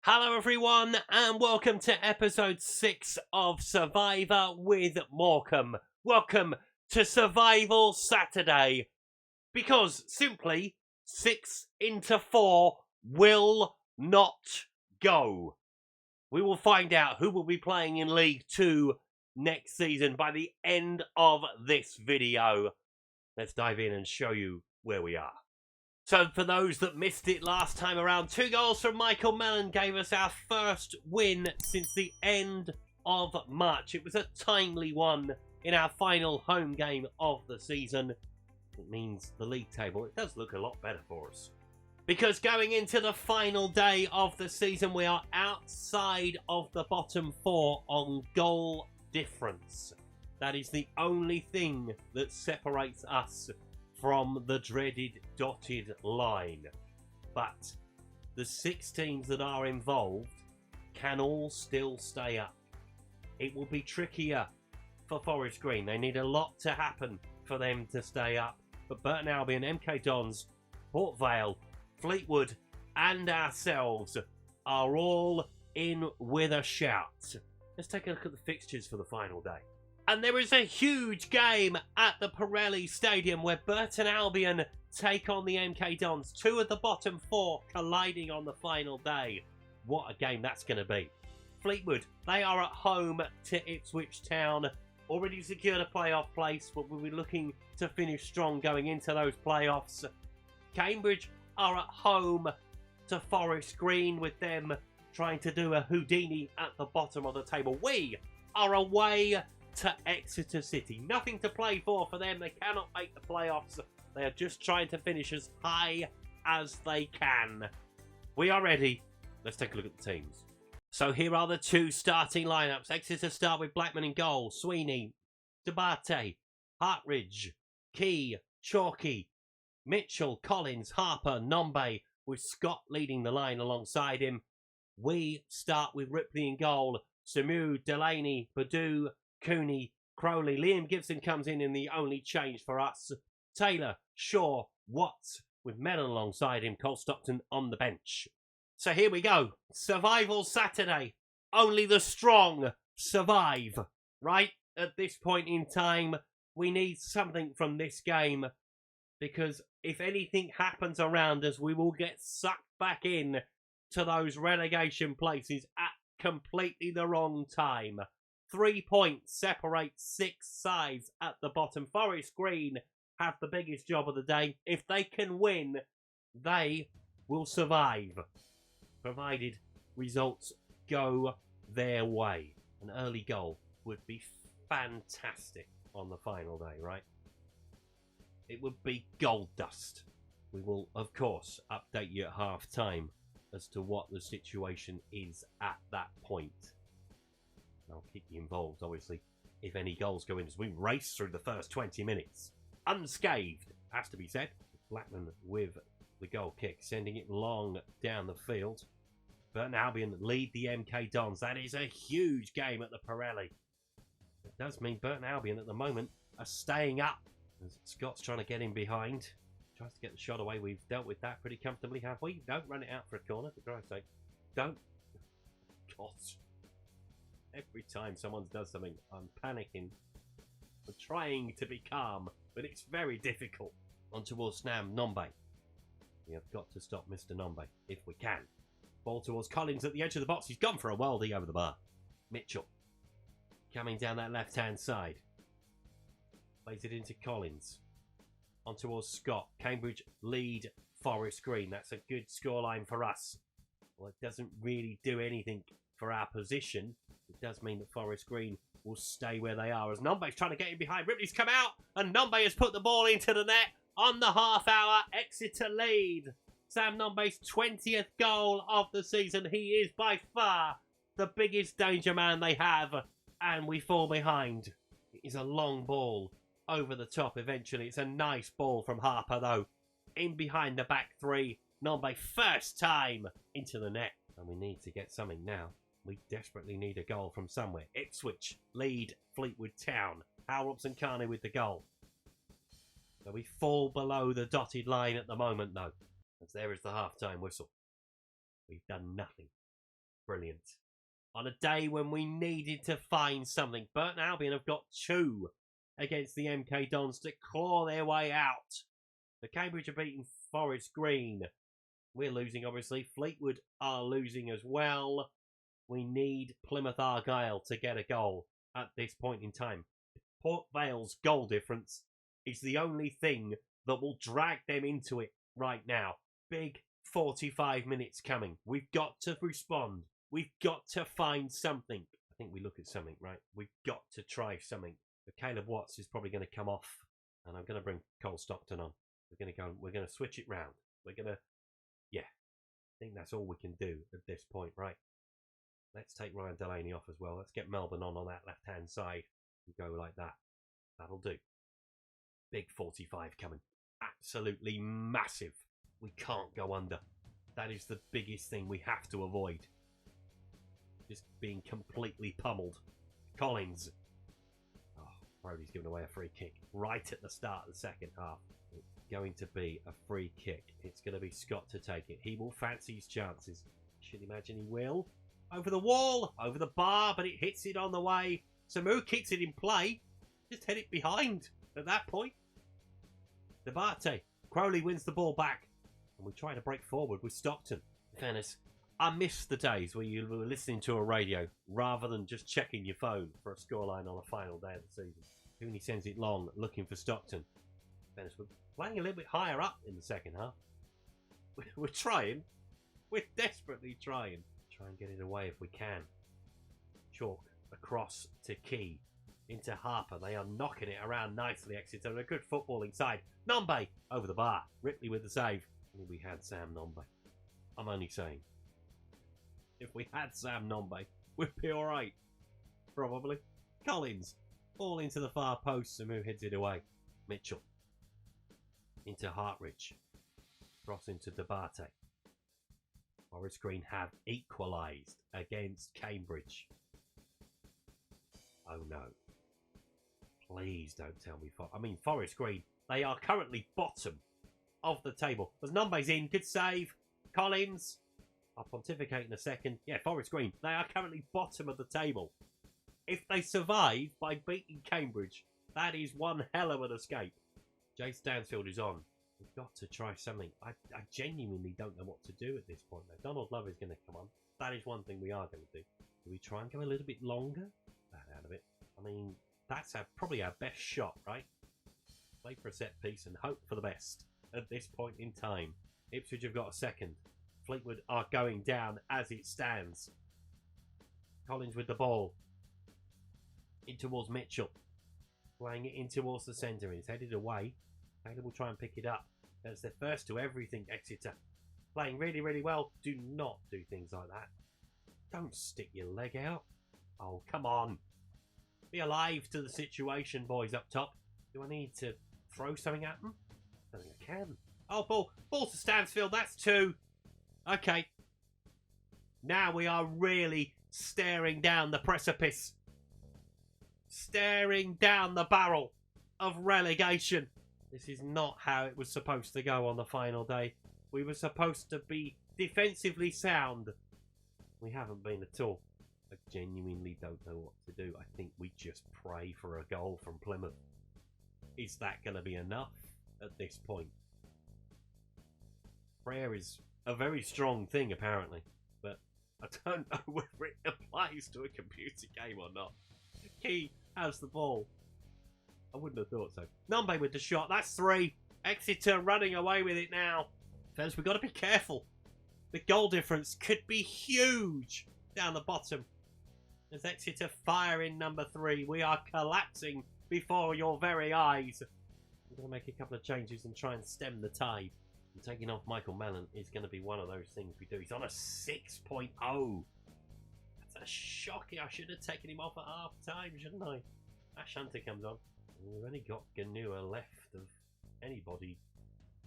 Hello everyone and welcome to episode 6 of Survivor with Morecambe. Welcome to Survival Saturday, because simply 6 into 4 will not go. We will find out who will be playing in League 2 next season by the end of this video. Let's dive in and show you where we are. So for those that missed it last time around, 2 goals from Michael Mellon gave us our first win since the end of March. It was a timely one in our final home game of the season. It means the league table, it does look a lot better for us. Because going into the final day of the season, we are outside of the bottom 4 on goal difference. That is the only thing that separates us from the dreaded dotted line. But the 6 teams that are involved can all still stay up. It will be trickier for Forest Green. They need a lot to happen for them to stay up. But Burton Albion, MK Dons, Port Vale, Fleetwood and ourselves are all in with a shout. Let's take a look at the fixtures for the final day. And there is a huge game at the Pirelli Stadium where Burton Albion take on the MK Dons. 2 of the bottom 4 colliding on the final day. What a game that's going to be. Fleetwood, they are at home to Ipswich Town. Already secured a playoff place, but we'll be looking to finish strong going into those playoffs. Cambridge are at home to Forest Green, with them trying to do a Houdini at the bottom of the table. We are away to Exeter City. Nothing to play for them. They cannot make the playoffs. They are just trying to finish as high as they can. We are ready. Let's take a look at the teams. So here are the 2 starting lineups. Exeter start with Blackman in goal. Sweeney, Debate, Hartridge, Key, Chalky, Mitchell, Collins, Harper, Nombe, with Scott leading the line alongside him. We start with Ripley in goal. Samu, Delaney, Badu, Cooney, Crowley. Liam Gibson comes in the only change for us. Taylor, Shaw, Watts, with Mellon alongside him. Cole Stockton on the bench. So here we go. Survival Saturday. Only the strong survive. Right? At this point in time, we need something from this game, because if anything happens around us, we will get sucked back in to those relegation places at completely the wrong time. 3 points separate 6 sides at the bottom. Forest Green have the biggest job of the day. If they can win, they will survive, provided results go their way. An early goal would be fantastic on the final day, right? It would be gold dust. We will, of course, update you at half time as to what the situation is at that point. I'll keep you involved, obviously, if any goals go in, as we race through the first 20 minutes. Unscathed, has to be said. Blackman with the goal kick, sending it long down the field. Burton Albion lead the MK Dons. That is a huge game at the Pirelli. It does mean Burton Albion at the moment are staying up, as Scott's trying to get in behind. Tries to get the shot away. We've dealt with that pretty comfortably, have we? Don't run it out for a corner, for Christ's sake. Don't. God. Every time someone does something, I'm panicking. I'm trying to be calm, but it's very difficult. On towards Snam, Nombe. We have got to stop Mr. Nombe, if we can. Ball towards Collins at the edge of the box. He's gone for a worldie over the bar. Mitchell coming down that left-hand side. Plays it into Collins. On towards Scott. Cambridge lead Forest Green. That's a good scoreline for us. Well, it doesn't really do anything for our position. It does mean that Forest Green will stay where they are, as Nombe's trying to get in behind. Ripley's come out, and Nombe has put the ball into the net on the half hour. Exeter lead. Sam Nombe's 20th goal of the season. He is by far the biggest danger man they have, and we fall behind. It is a long ball over the top eventually. It's a nice ball from Harper, though. In behind the back 3. Nombe first time into the net. And we need to get something now. We desperately need a goal from somewhere. Ipswich lead Fleetwood Town. Hal Robson-Carney with the goal. So we fall below the dotted line at the moment, though, as there is the half-time whistle. We've done nothing. Brilliant. On a day when we needed to find something, Burton Albion have got 2 against the MK Dons to claw their way out. The Cambridge are beating Forest Green. We're losing, obviously. Fleetwood are losing as well. We need Plymouth Argyle to get a goal at this point in time. Port Vale's goal difference is the only thing that will drag them into it right now. Big 45 minutes coming. We've got to respond. We've got to find something. I think we look at something, right? We've got to try something. But Caleb Watts is probably going to come off, and I'm going to bring Cole Stockton on. We're going to switch it round. I think that's all we can do at this point, right? Let's take Ryan Delaney off as well. Let's get Melbourne on that left-hand side and go like that. That'll do. Big 45 coming. Absolutely massive. We can't go under. That is the biggest thing we have to avoid. Just being completely pummeled. Collins. Oh, Brody's given away a free kick right at the start of the second half. It's going to be a free kick. It's going to be Scott to take it. He will fancy his chances. Should imagine he will. Over the wall, over the bar, but it hits it on the way. Samu kicks it in play. Just head it behind at that point. Debate. Crowley wins the ball back. And we try to break forward with Stockton. In fairness, I miss the days where you were listening to a radio rather than just checking your phone for a scoreline on a final day of the season. Cooney sends it long, looking for Stockton. In fairness, we're playing a little bit higher up in the second half. We're trying. We're desperately trying. Try and get it away if we can. Chalk across to Key. Into Harper. They are knocking it around nicely, Exeter. A good footballing side. Nombe over the bar. Ripley with the save. If we had Sam Nombe. I'm only saying. If we had Sam Nombe, we'd be alright. Probably. Collins. Ball into the far post. Samu heads it away. Mitchell. Into Hartridge. Cross into Debate. Forest Green have equalised against Cambridge. Oh no. Please don't tell me. Forest Green, they are currently bottom of the table. As Nombe's in, good save. Collins. I'll pontificate in a second. Yeah, Forest Green, they are currently bottom of the table. If they survive by beating Cambridge, that is one hell of an escape. Jay Stansfield is on. We've got to try something. I genuinely don't know what to do at this point. Now, Donald Love is going to come on. That is one thing we are going to do. Do we try and go a little bit longer? That out of it. That's probably our best shot, right? Play for a set piece and hope for the best at this point in time. Ipswich have got a second. Fleetwood are going down as it stands. Collins with the ball. In towards Mitchell. Playing it in towards the centre. He's headed away. Taylor will try and pick it up. That's their first to everything, Exeter. Playing really, really well. Do not do things like that. Don't stick your leg out. Oh, come on. Be alive to the situation, boys up top. Do I need to throw something at them? I don't think I can. Oh, ball to Stansfield. That's 2. Okay. Now we are really staring down the precipice. Staring down the barrel of relegation. This is not how it was supposed to go on the final day. We were supposed to be defensively sound. We haven't been at all. I genuinely don't know what to do. I think we just pray for a goal from Plymouth. Is that going to be enough at this point? Prayer is a very strong thing, apparently. But I don't know whether it applies to a computer game or not. Key has the ball. I wouldn't have thought so. Nombe with the shot. That's 3. Exeter running away with it now. Fellas, we've got to be careful. The goal difference could be huge down the bottom. As Exeter fire in number 3. We are collapsing before your very eyes. We're going to make a couple of changes and try and stem the tide. And taking off Michael Mellon is going to be one of those things we do. He's on a 6.0. That's a shocking. I should have taken him off at half time, shouldn't I? Ash Hunter comes on. We've only got Ganua left of anybody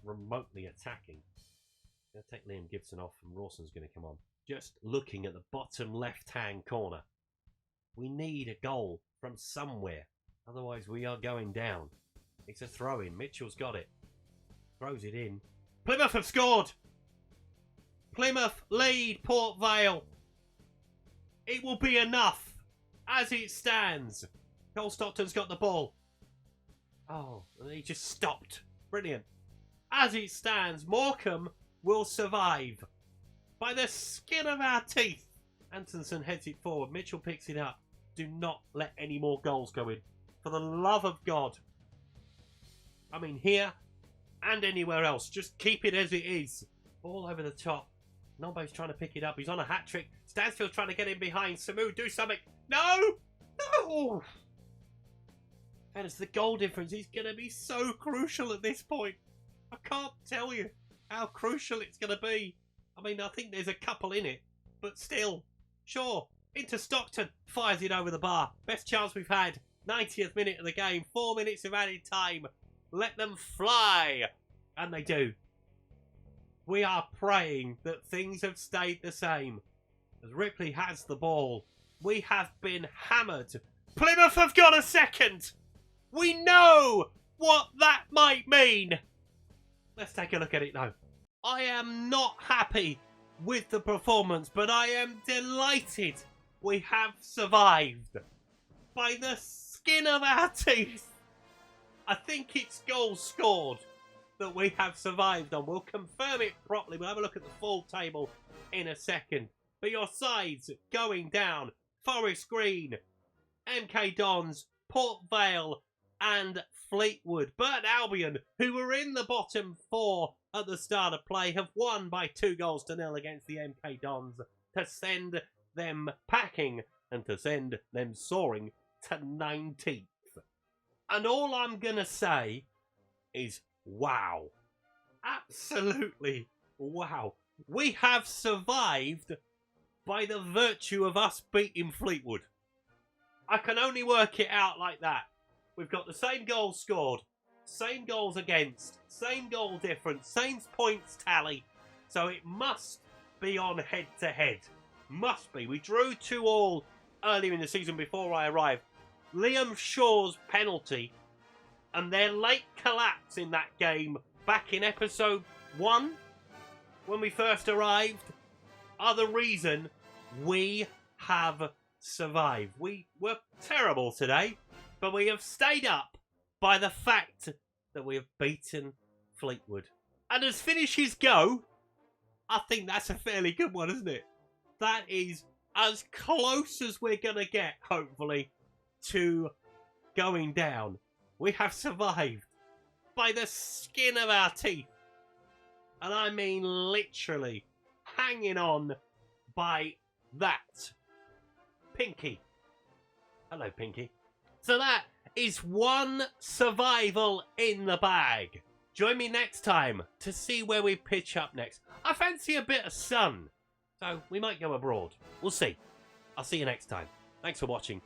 remotely attacking. Going to take Liam Gibson off and Rawson's going to come on. Just looking at the bottom left-hand corner. We need a goal from somewhere. Otherwise, we are going down. It's a throw-in. Mitchell's got it. Throws it in. Plymouth have scored! Plymouth lead Port Vale. It will be enough as it stands. Cole Stockton's got the ball. Oh, and he just stopped. Brilliant. As it stands, Morecambe will survive by the skin of our teeth. Antonsen heads it forward. Mitchell picks it up. Do not let any more goals go in. For the love of God. I mean, here and anywhere else. Just keep it as it is. Ball over the top. Nombo's trying to pick it up. He's on a hat-trick. Stansfield trying to get in behind. Samu, do something. No! No! And it's the goal difference. He's going to be so crucial at this point. I can't tell you how crucial it's going to be. I mean, I think there's a couple in it. But still, sure. Into Stockton. Fires it over the bar. Best chance we've had. 90th minute of the game. 4 minutes of added time. Let them fly. And they do. We are praying that things have stayed the same. As Ripley has the ball. We have been hammered. Plymouth have got a second. We know what that might mean. Let's take a look at it now. I am not happy with the performance, but I am delighted we have survived. By the skin of our teeth. I think it's goals scored that we have survived on. We'll confirm it properly. We'll have a look at the full table in a second. But your sides going down. Forest Green, MK Dons, Port Vale and Fleetwood. Burton Albion, who were in the bottom four at the start of play, have won by 2-0 against the MK Dons to send them packing and to send them soaring to 19th. And all I'm going to say is wow. Absolutely wow. We have survived by the virtue of us beating Fleetwood. I can only work it out like that. We've got the same goals scored, same goals against, same goal difference, same points tally. So it must be on head-to-head. Must be. We drew 2-2 earlier in the season before I arrived. Liam Shaw's penalty and their late collapse in that game back in episode 1 when we first arrived are the reason we have survived. We were terrible today, but we have stayed up by the fact that we have beaten Fleetwood. And as finishes go, I think that's a fairly good one, isn't it? That is as close as we're going to get, hopefully, to going down. We have survived by the skin of our teeth. And I mean literally hanging on by that. Pinky. Hello, Pinky. So that is one survival in the bag. Join me next time to see where we pitch up next. I fancy a bit of sun, so we might go abroad. We'll see. I'll see you next time. Thanks for watching.